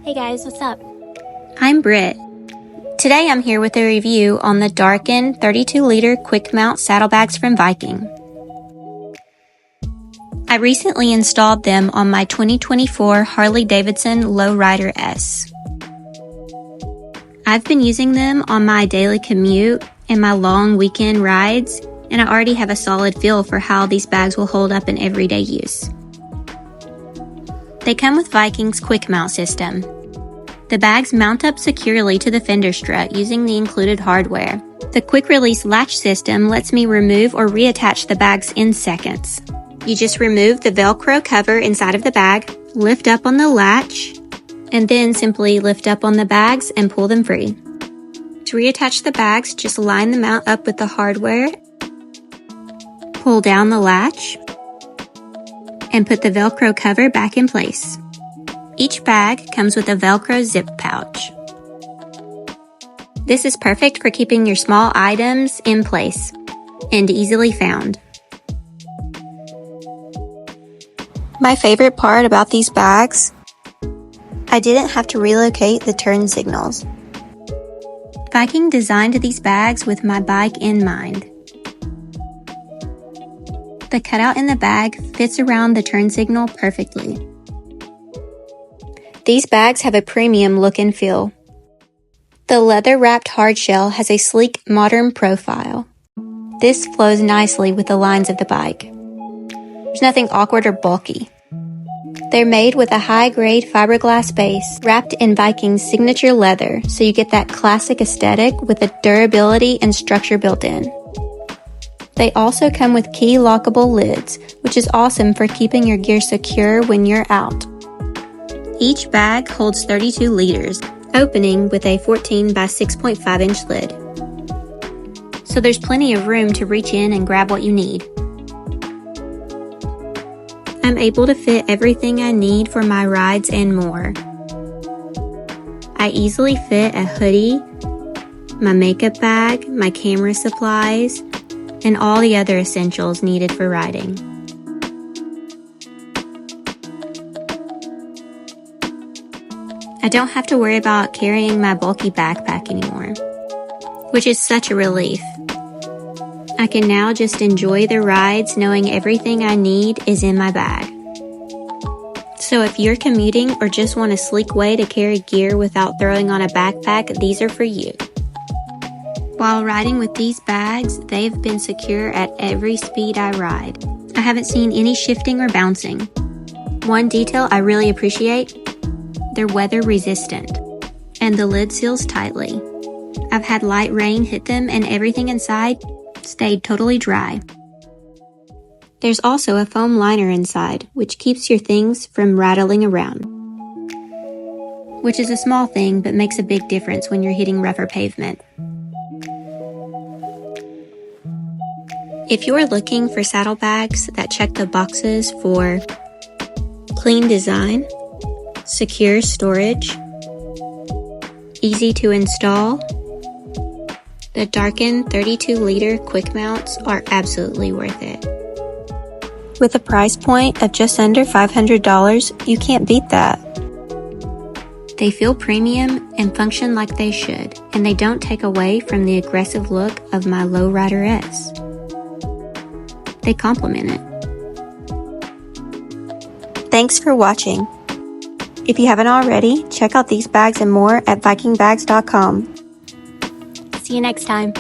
Hey guys, what's up? I'm Britt. Today I'm here with a review on the Darkin 32-liter quick mount saddlebags from Viking. I recently installed them on my 2024 Harley-Davidson Low Rider S. I've been using them on my daily commute and my long weekend rides, and I already have a solid feel for how these bags will hold up in everyday use. They come with Viking's quick mount system. The bags mount up securely to the fender strut using the included hardware. The quick release latch system lets me remove or reattach the bags in seconds. You just remove the Velcro cover inside of the bag, lift up on the latch, and then simply lift up on the bags and pull them free. To reattach the bags, just line the mount up with the hardware, pull down the latch, and put the Velcro cover back in place. Each bag comes with a Velcro zip pouch. This is perfect for keeping your small items in place and easily found. My favorite part about these bags, I didn't have to relocate the turn signals. Viking designed these bags with my bike in mind. The cutout in the bag fits around the turn signal perfectly. These bags have a premium look and feel. The leather-wrapped hardshell has a sleek, modern profile. This flows nicely with the lines of the bike. There's nothing awkward or bulky. They're made with a high-grade fiberglass base wrapped in Viking's signature leather, so you get that classic aesthetic with the durability and structure built in. They also come with key lockable lids, which is awesome for keeping your gear secure when you're out. Each bag holds 32 liters, opening with a 14 by 6.5 inch lid. So there's plenty of room to reach in and grab what you need. I'm able to fit everything I need for my rides and more. I easily fit a hoodie, my makeup bag, my camera supplies, and all the other essentials needed for riding. I don't have to worry about carrying my bulky backpack anymore, which is such a relief. I can now just enjoy the rides knowing everything I need is in my bag. So if you're commuting or just want a sleek way to carry gear without throwing on a backpack, these are for you. While riding with these bags, they've been secure at every speed I ride. I haven't seen any shifting or bouncing. One detail I really appreciate, they're weather resistant, and the lid seals tightly. I've had light rain hit them and everything inside stayed totally dry. There's also a foam liner inside, which keeps your things from rattling around. Which is a small thing, but makes a big difference when you're hitting rougher pavement. If you're looking for saddlebags that check the boxes for clean design, secure storage, easy to install, the Darkin 32-liter quick mounts are absolutely worth it. With a price point of just under $500, you can't beat that. They feel premium and function like they should, and they don't take away from the aggressive look of my Low Rider S. They complement it. Thanks for watching. If you haven't already, check out these bags and more at vikingbags.com. See you next time.